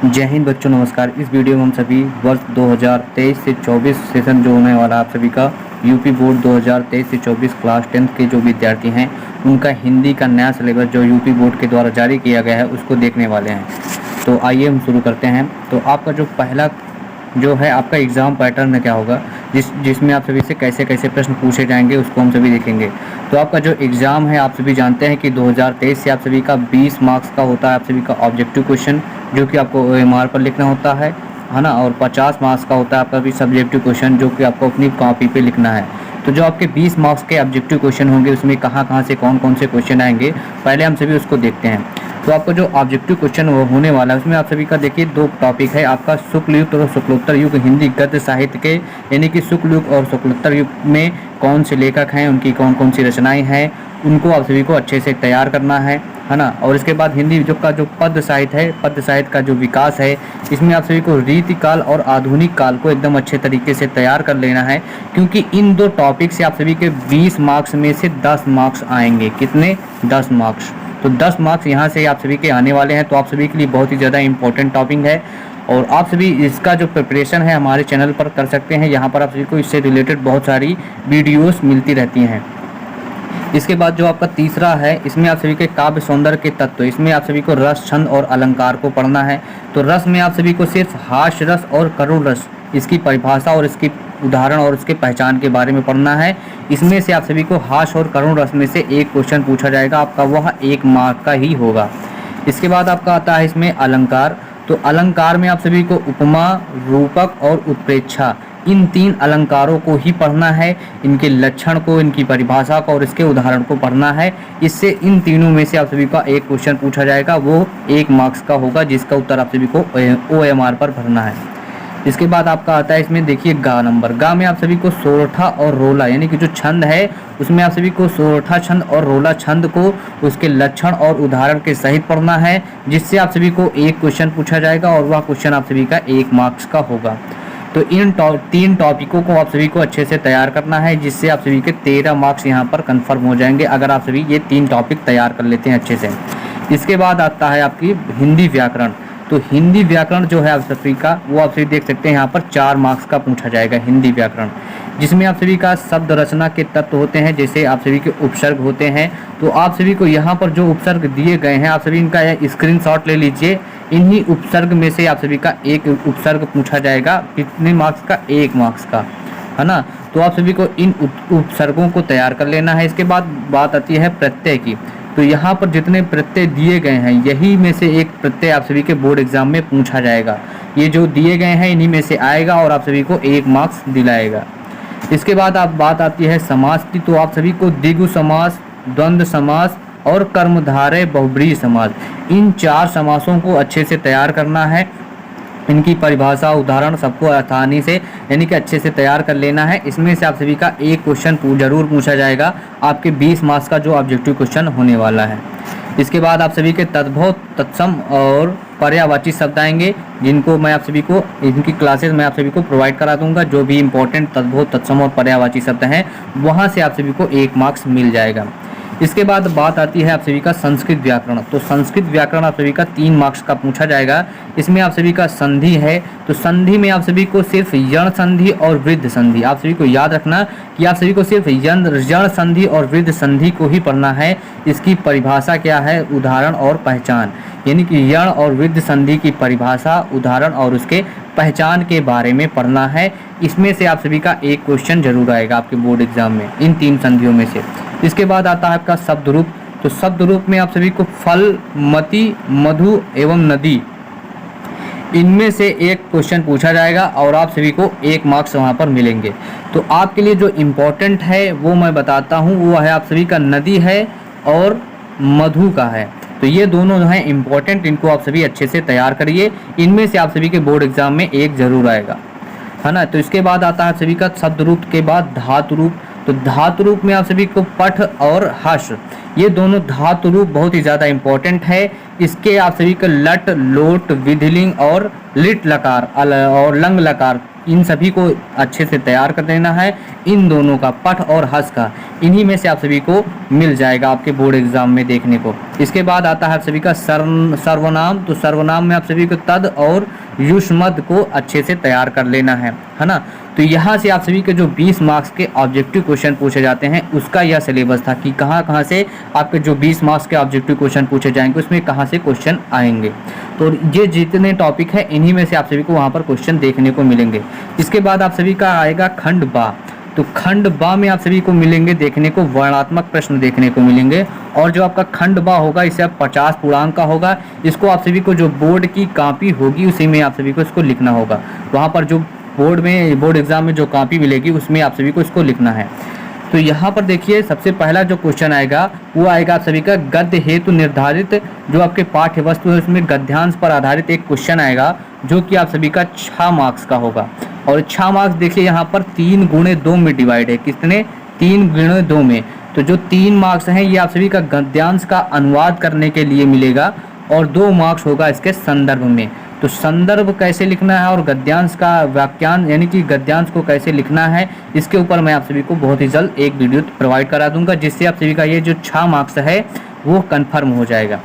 जय हिंद बच्चों, नमस्कार। इस वीडियो में हम सभी वर्ष 2023 से 24 सेशन जो होने वाला आप सभी का यूपी बोर्ड 2023 से 24 क्लास 10th के जो विद्यार्थी हैं उनका हिंदी का नया सिलेबस जो यूपी बोर्ड के द्वारा जारी किया गया है उसको देखने वाले हैं। तो आइए हम शुरू करते हैं। तो आपका जो पहला जो है आपका एग्ज़ाम पैटर्न में क्या होगा, जिसमें आप सभी से कैसे कैसे प्रश्न पूछे जाएंगे उसको हम सभी देखेंगे। तो आपका जो एग्ज़ाम है आप सभी जानते हैं कि 2023 से आप सभी का 20 मार्क्स का होता है आप सभी का ऑब्जेक्टिव क्वेश्चन, जो कि आपको OMR पर लिखना होता है ना, और 50 मार्क्स का होता है आपका भी सब्जेक्टिव क्वेश्चन, जो कि आपको अपनी कॉपी पे लिखना है। तो जो आपके 20 मार्क्स के ऑब्जेक्टिव क्वेश्चन होंगे उसमें कहाँ कहाँ से कौन कौन से क्वेश्चन आएंगे, पहले हम सभी उसको देखते हैं। तो आपका जो ऑब्जेक्टिव क्वेश्चन होने वाला है उसमें आप सभी का देखिए दो टॉपिक है आपका, शुक्ल युग और शुक्लोत्तर युग हिंदी गद्य साहित्य के, यानी कि शुक्ल युग और शुक्लोत्तर युग में कौन से लेखक हैं, उनकी कौन कौन सी रचनाएं हैं, उनको आप सभी को अच्छे से तैयार करना है ना। और इसके बाद हिंदी जो पद्य साहित्य है, पद्य साहित्य का जो विकास है, इसमें आप सभी को रीति काल और आधुनिक काल को एकदम अच्छे तरीके से तैयार कर लेना है, क्योंकि इन दो टॉपिक से आप सभी के 20 मार्क्स में से 10 मार्क्स आएंगे। कितने? 10 मार्क्स। तो 10 मार्क्स यहाँ से आप सभी के आने वाले हैं। तो आप सभी के लिए बहुत ही ज़्यादा इंपॉर्टेंट टॉपिक है और आप सभी इसका जो प्रिपरेशन है हमारे चैनल पर कर सकते हैं। यहाँ पर आप सभी को इससे रिलेटेड बहुत सारी वीडियोस मिलती रहती हैं। इसके बाद जो आपका तीसरा है, इसमें आप सभी के काव्य सौंदर्य के तत्व, इसमें आप सभी को रस, छंद और अलंकार को पढ़ना है। तो रस में आप सभी को सिर्फ हास्य रस और करुण रस, इसकी परिभाषा और इसकी उदाहरण और इसके पहचान के बारे में पढ़ना है। इसमें से आप सभी को हास्य और करुण रस में से एक क्वेश्चन पूछा जाएगा, आपका वह 1 मार्क का ही होगा। इसके बाद आपका आता है इसमें अलंकार। तो अलंकार में आप सभी को उपमा, रूपक और उत्प्रेक्षा, इन 3 अलंकारों को ही पढ़ना है। इनके लक्षण को, इनकी परिभाषा को और इसके उदाहरण को पढ़ना है। इससे इन तीनों में से आप सभी का एक क्वेश्चन पूछा जाएगा, वो 1 मार्क्स का होगा, जिसका उत्तर आप सभी को OMR पर भरना है। इसके बाद आपका आता है इसमें देखिए गा नंबर। गा में आप सभी को सोरठा और रोला, यानी कि जो छंद है उसमें आप सभी को सोरठा छंद और रोला छंद को उसके लक्षण और उदाहरण के सहित पढ़ना है, जिससे आप सभी को एक क्वेश्चन पूछा जाएगा और वह क्वेश्चन आप सभी का 1 मार्क्स का होगा। तो इन 3 टॉपिकों को आप सभी को अच्छे से तैयार करना है, जिससे आप सभी के 13 मार्क्स यहाँ पर कंफर्म हो जाएंगे अगर आप सभी ये 3 टॉपिक तैयार कर लेते हैं अच्छे से। इसके बाद आता है आपकी हिंदी व्याकरण। तो हिंदी व्याकरण जो है आप सभी का, वो आप सभी देख सकते हैं यहाँ पर 4 मार्क्स का पूछा जाएगा हिंदी व्याकरण, जिसमें आप सभी का शब्द रचना के तत्व होते हैं, जैसे आप सभी के उपसर्ग होते हैं। तो आप सभी को यहाँ पर जो उपसर्ग दिए गए हैं आप सभी इनका स्क्रीनशॉट ले लीजिए। इन्हीं उपसर्ग में से आप सभी का एक उपसर्ग पूछा जाएगा, कितने मार्क्स का? 1 मार्क्स का, है ना। तो आप सभी को इन उपसर्गों को तैयार कर लेना है। इसके बाद बात आती है प्रत्यय की। तो यहाँ पर जितने प्रत्यय दिए गए हैं यही में से एक प्रत्यय आप सभी के बोर्ड एग्जाम में पूछा जाएगा। ये जो दिए गए हैं इन्हीं में से आएगा और आप सभी को 1 मार्क्स दिलाएगा। इसके बाद आप बात आती है समास की। तो आप सभी को द्विगु समास, द्वंद्व समास और कर्मधारय बहुब्रीहि समास, इन 4 समासों को अच्छे से तैयार करना है। इनकी परिभाषा, उदाहरण सबको आसानी से यानी कि अच्छे से तैयार कर लेना है। इसमें से आप सभी का एक क्वेश्चन जरूर पूछा जाएगा, आपके 20 मार्क्स का जो ऑब्जेक्टिव क्वेश्चन होने वाला है। इसके बाद आप सभी के तद्भव, तत्सम और पर्यायवाची शब्द आएंगे, जिनको मैं आप सभी को इनकी क्लासेस मैं आप सभी को प्रोवाइड करा दूंगा। जो भी इंपॉर्टेंट तद्भव, तत्सम और पर्यायवाची शब्द हैं वहाँ से आप सभी को 1 मार्क्स मिल जाएगा। इसके बाद बात आती है आप सभी का संस्कृत व्याकरण। तो संस्कृत व्याकरण आप सभी का 3 मार्क्स का पूछा जाएगा। इसमें आप सभी का संधि है। तो संधि में आप सभी को सिर्फ यण संधि और वृद्ध संधि, आप सभी को याद रखना कि आप सभी को सिर्फ यण संधि और वृद्ध संधि को ही पढ़ना है। इसकी परिभाषा क्या है, उदाहरण और पहचान, यानी कि यण और वृद्ध संधि की परिभाषा, उदाहरण और उसके पहचान के बारे में पढ़ना है। इसमें से आप सभी का एक क्वेश्चन जरूर आएगा आपके बोर्ड एग्जाम में इन 3 संधियों में से। इसके बाद आता है आपका शब्द रूप। तो शब्द रूप में आप सभी को फल, मति, मधु एवं नदी, इनमें से एक क्वेश्चन पूछा जाएगा और आप सभी को 1 मार्क्स वहाँ पर मिलेंगे। तो आपके लिए जो इम्पोर्टेंट है वो मैं बताता हूँ, वो है आप सभी का नदी है और मधु का है। तो ये दोनों जो हैं इम्पोर्टेंट, इनको आप सभी अच्छे से तैयार करिए। इनमें से आप सभी के बोर्ड एग्जाम में एक जरूर आएगा, है ना। तो इसके बाद आता है सभी का शब्द रूप के बाद धातु रूप। तो धातु रूप में आप सभी को पठ और हस, ये दोनों धातु रूप बहुत ही ज़्यादा इंपॉर्टेंट है। इसके आप सभी को लट, लोट, विधिलिंग और लिट लकार और लंग लकार, इन सभी को अच्छे से तैयार कर देना है। इन दोनों का, पठ और हस का, इन्हीं में से आप सभी को मिल जाएगा आपके बोर्ड एग्जाम में देखने को। इसके बाद आता है आप सभी का सर्वनाम। तो सर्वनाम में आप सभी को तद और युष्मद को अच्छे से तैयार कर लेना है ना। तो यहाँ से आप सभी के जो 20 मार्क्स के ऑब्जेक्टिव क्वेश्चन पूछे जाते हैं उसका यह सिलेबस था कि कहाँ से आपके जो 20 मार्क्स के ऑब्जेक्टिव क्वेश्चन पूछे जाएंगे, उसमें कहाँ से क्वेश्चन आएंगे। तो ये जितने टॉपिक है इन्हीं में से आप सभी को वहाँ पर क्वेश्चन देखने को मिलेंगे। इसके बाद आप सभी का आएगा खंड बा। तो खंड बा में आप सभी को मिलेंगे देखने को वर्णात्मक प्रश्न देखने को मिलेंगे। और जो आपका खंड बा होगा इसे आप 50 पूर्णांक का होगा। इसको आप सभी को जो बोर्ड की कॉपी होगी उसी में आप सभी को इसको लिखना होगा। वहाँ पर जो बोर्ड एग्जाम में जो कॉपी मिलेगी उसमें आप सभी को इसको लिखना है। तो यहाँ पर देखिए सबसे पहला जो क्वेश्चन आएगा वो आएगा आप सभी का गद्य हेतु निर्धारित जो आपके पाठ्य वस्तु है उसमें गद्यांश पर आधारित एक क्वेश्चन आएगा जो कि आप सभी का 6 मार्क्स का होगा। और 6 मार्क्स देखिए यहाँ पर 3 गुणे 2 में डिवाइड है। कितने? 3 गुणे 2 में। तो जो 3 मार्क्स हैं ये आप सभी का गद्यांश का अनुवाद करने के लिए मिलेगा और 2 मार्क्स होगा इसके संदर्भ में। तो संदर्भ कैसे लिखना है और गद्यांश का व्याख्यान यानी कि गद्यांश को कैसे लिखना है इसके ऊपर मैं आप सभी को बहुत ही जल्द एक वीडियो प्रोवाइड करा दूंगा, जिससे आप सभी का ये जो 6 मार्क्स है वो कंफर्म हो जाएगा।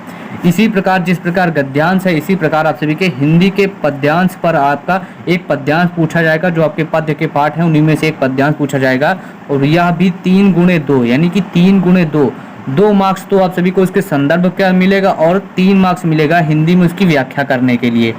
इसी प्रकार जिस प्रकार गद्यांश है इसी प्रकार आप सभी के हिंदी के पद्यांश पर आपका एक पद्यांश पूछा जाएगा। जो आपके पद्य के पाठ हैं उन्हीं में से एक पद्यांश पूछा जाएगा और यह भी 3 गुणे 2 यानी कि 3 गुणे 2 मार्क्स तो आप सभी को इसके संदर्भ का मिलेगा और 3 मार्क्स मिलेगा हिंदी में उसकी व्याख्या करने के लिए।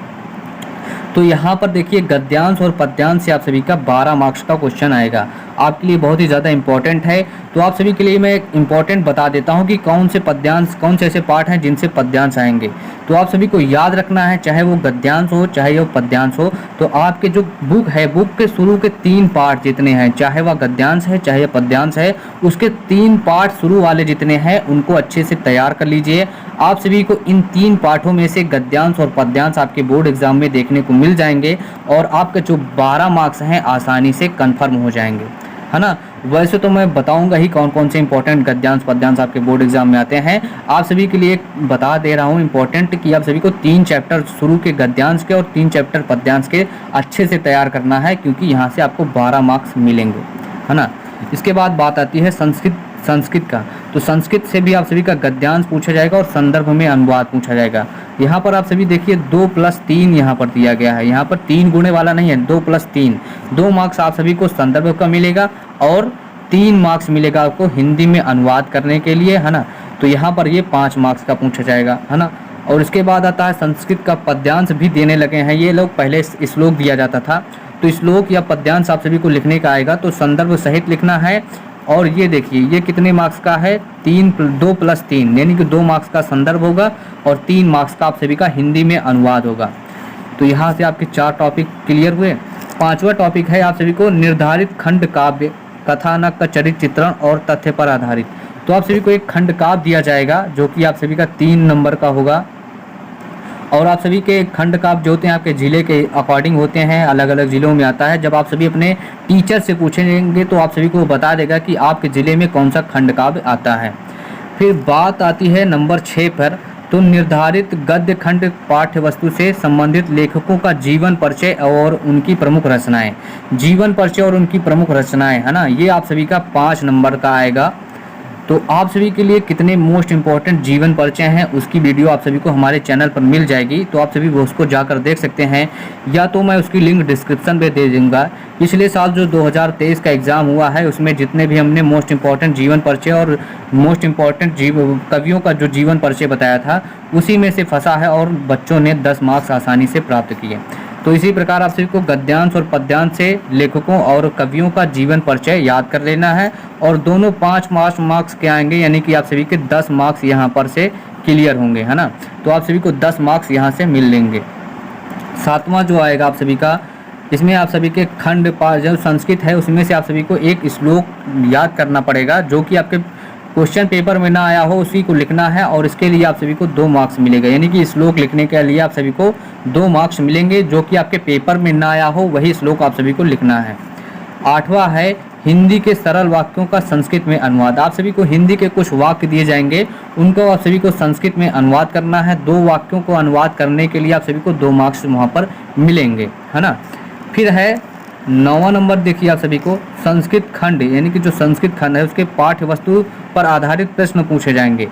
तो यहाँ पर देखिए गद्यांश और पद्यांश से आप सभी का 12 मार्क्स का क्वेश्चन आएगा, आपके लिए बहुत ही ज़्यादा इंपॉर्टेंट है। तो आप सभी के लिए मैं एक इंपॉर्टेंट बता देता हूँ कि कौन से ऐसे पाठ हैं जिनसे पद्यांश आएंगे। तो आप सभी को याद रखना है, चाहे वो गद्यांश हो चाहे वो पद्यांश हो, तो आपके जो बुक है बुक के शुरू के 3 पार्ट जितने हैं, चाहे वह गद्यांश है चाहे पद्यांश है, उसके 3 पार्ट शुरू वाले जितने हैं उनको अच्छे से तैयार कर लीजिए। आप सभी को इन 3 पाठों में से गद्यांश और पद्यांश आपके बोर्ड एग्जाम में देखने को मिल जाएंगे और आपके जो 12 मार्क्स हैं आसानी से कंफर्म हो जाएंगे, है ना। वैसे तो मैं बताऊंगा ही कौन कौन से इंपॉर्टेंट गद्यांश पद्यांश आपके बोर्ड एग्जाम में आते हैं। आप सभी के लिए बता दे रहा हूं इंपॉर्टेंट कि आप सभी को 3 चैप्टर शुरू के गद्यांश के और 3 चैप्टर पद्यांश के अच्छे से तैयार करना है, क्योंकि यहाँ से आपको 12 मार्क्स मिलेंगे, है ना। इसके बाद बात आती है संस्कृत का। तो संस्कृत से भी आप सभी का गद्यांश पूछा जाएगा और संदर्भ में अनुवाद पूछा जाएगा। यहाँ पर आप सभी देखिए 2+3 यहाँ पर दिया गया है। यहाँ पर 3 गुणे वाला नहीं है, 2+3, 2 मार्क्स आप सभी को संदर्भ का मिलेगा और 3 मार्क्स मिलेगा आपको हिंदी में अनुवाद करने के लिए, है ना। तो यहाँ पर ये 5 मार्क्स का पूछा जाएगा, है ना। और इसके बाद आता है संस्कृत का पद्यांश भी देने लगे हैं ये लोग। पहले श्लोक दिया जाता था, तो श्लोक या पद्यांश आप सभी को लिखने का आएगा, तो संदर्भ सहित लिखना है। और ये देखिए ये कितने मार्क्स का है, 2+3 यानी कि 2 मार्क्स का संदर्भ होगा और 3 मार्क्स का आप सभी का हिंदी में अनुवाद होगा। तो यहाँ से आपके 4 टॉपिक क्लियर हुए। 5वां टॉपिक है आप सभी को निर्धारित खंड काव्य, कथानक का चरित्र चित्रण और तथ्य पर आधारित। तो आप सभी को एक खंड काव्य दिया जाएगा जो कि आप सभी का 3 नंबर का होगा। और आप सभी के खंड काव्य जो होते हैं आपके ज़िले के अकॉर्डिंग होते हैं, अलग अलग ज़िलों में आता है। जब आप सभी अपने टीचर से पूछेंगे तो आप सभी को बता देगा कि आपके ज़िले में कौन सा खंड काव्य आता है। फिर बात आती है नंबर 6 पर। तो निर्धारित गद्य खंड पाठ्य वस्तु से संबंधित लेखकों का जीवन परिचय और उनकी प्रमुख रचनाएं। जीवन परिचय और उनकी प्रमुख रचनाएं, है ना, ये आप सभी का 5 नंबर का आएगा। तो आप सभी के लिए कितने मोस्ट इम्पॉर्टेंट जीवन परिचय हैं उसकी वीडियो आप सभी को हमारे चैनल पर मिल जाएगी, तो आप सभी वो उसको जाकर देख सकते हैं, या तो मैं उसकी लिंक डिस्क्रिप्शन में दे दूंगा। पिछले साल जो 2023 का एग्ज़ाम हुआ है उसमें जितने भी हमने मोस्ट इम्पॉर्टेंट जीवन परिचय और मोस्ट इम्पॉर्टेंट कवियों का जो जीवन परिचय बताया था उसी में से फंसा है और बच्चों ने 10 मार्क्स आसानी से प्राप्त किए। तो इसी प्रकार आप सभी को गद्यांश और पद्यांश से लेखकों और कवियों का जीवन परिचय याद कर लेना है और दोनों 5 मार्क्स के आएंगे, यानी कि आप सभी के 10 मार्क्स यहाँ पर से क्लियर होंगे, है ना। तो आप सभी को 10 मार्क्स यहाँ से मिल लेंगे। 7वां जो आएगा आप सभी का, इसमें आप सभी के खंड पाठ जो संस्कृत है उसमें से आप सभी को एक श्लोक याद करना पड़ेगा जो कि आपके क्वेश्चन पेपर में ना आया हो, उसी को लिखना है और इसके लिए आप सभी को 2 मार्क्स मिलेगा। यानी कि श्लोक लिखने के लिए आप सभी को 2 मार्क्स मिलेंगे, जो कि आपके पेपर में ना आया हो वही श्लोक आप सभी को लिखना है। 8वां है हिंदी के सरल वाक्यों का संस्कृत में अनुवाद। आप सभी को हिंदी के कुछ वाक्य दिए जाएंगे, उनको आप सभी को संस्कृत में अनुवाद करना है। 2 वाक्यों को अनुवाद करने के लिए आप सभी को 2 मार्क्स वहाँ पर मिलेंगे, है ना। फिर है 9वां नंबर, देखिए आप सभी को संस्कृत खंड, यानी कि जो संस्कृत खंड है उसके पाठ्य वस्तु पर आधारित प्रश्न पूछे जाएंगे।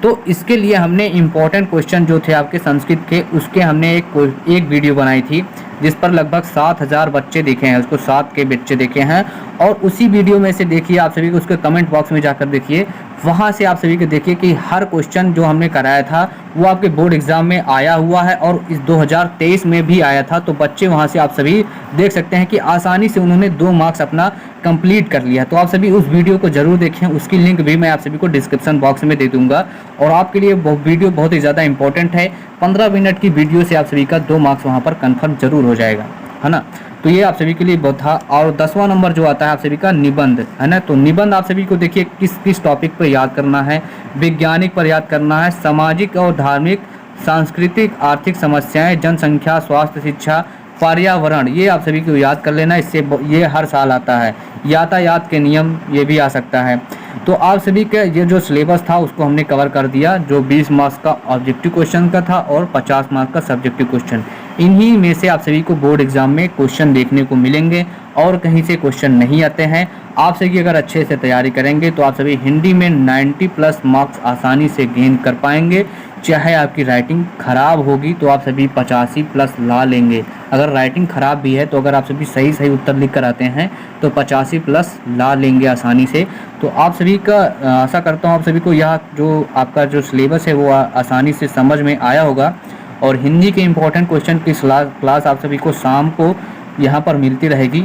तो इसके लिए हमने इम्पोर्टेंट क्वेश्चन जो थे आपके संस्कृत के, उसके हमने एक वीडियो बनाई थी जिस पर लगभग 7000 बच्चे देखे हैं, उसको 7 के बच्चे देखे हैं। और उसी वीडियो में से देखिए आप सभी को, उसके कमेंट बॉक्स में जाकर देखिए, वहाँ से आप सभी को देखिए कि हर क्वेश्चन जो हमने कराया था वो आपके बोर्ड एग्जाम में आया हुआ है और इस 2023 में भी आया था। तो बच्चे वहाँ से आप सभी देख सकते हैं कि आसानी से उन्होंने 2 मार्क्स अपना कंप्लीट कर लिया। तो आप सभी उस वीडियो को जरूर देखें, उसकी लिंक भी मैं आप सभी को डिस्क्रिप्शन बॉक्स में दे दूंगा। और आपके लिए वीडियो बहुत ही ज़्यादा इंपॉर्टेंट है, 15 मिनट की वीडियो से आप सभी का 2 मार्क्स वहाँ पर कन्फर्म जरूर हो जाएगा, है ना। तो ये आप सभी के लिए बहुत था। और 10वां नंबर जो आता है आप सभी का निबंध, है ना। तो निबंध आप सभी को देखिए किस किस टॉपिक पर याद करना है। वैज्ञानिक पर याद करना है, सामाजिक और धार्मिक, सांस्कृतिक, आर्थिक समस्याएं, जनसंख्या, स्वास्थ्य, शिक्षा, पर्यावरण, ये आप सभी को याद कर लेना। इससे ये हर साल आता है। यातायात के नियम, ये भी आ सकता है। तो आप सभी के ये जो सिलेबस था उसको हमने कवर कर दिया, जो 20 मार्क्स का ऑब्जेक्टिव क्वेश्चन का था और 50 मार्क्स का सब्जेक्टिव क्वेश्चन। इन्हीं में से आप सभी को बोर्ड एग्जाम में क्वेश्चन देखने को मिलेंगे और कहीं से क्वेश्चन नहीं आते हैं। आप सभी अगर अच्छे से तैयारी करेंगे तो आप सभी हिंदी में 90+ मार्क्स आसानी से गेन कर पाएंगे। चाहे आपकी राइटिंग ख़राब होगी तो आप सभी 85+ ला लेंगे। अगर राइटिंग ख़राब भी है तो अगर आप सभी सही उत्तर लिख कर आते हैं तो 85+ ला लेंगे आसानी से। तो आप सभी का आशा करता हूँ आप सभी को यह जो आपका जो सिलेबस है वो आसानी से समझ में आया होगा। और हिंदी के इम्पोर्टेंट क्वेश्चन की क्लास आप सभी को शाम को यहाँ पर मिलती रहेगी।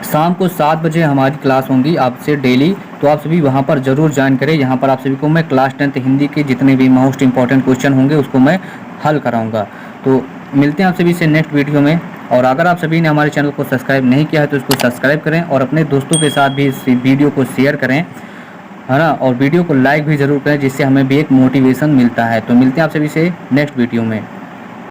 शाम को 7 बजे हमारी क्लास होंगी आपसे डेली, तो आप सभी वहाँ पर ज़रूर ज्वाइन करें। यहाँ पर आप सभी को मैं क्लास 10th हिंदी के जितने भी मोस्ट इंपॉर्टेंट क्वेश्चन होंगे उसको मैं हल कराऊंगा। तो मिलते हैं आप सभी से नेक्स्ट वीडियो में। और अगर आप सभी ने हमारे चैनल को सब्सक्राइब नहीं किया है तो इसको सब्सक्राइब करें और अपने दोस्तों के साथ भी इस वीडियो को शेयर करें, है ना। और वीडियो को लाइक भी ज़रूर करें जिससे हमें भी एक मोटिवेशन मिलता है। तो मिलते हैं आप सभी से नेक्स्ट वीडियो में।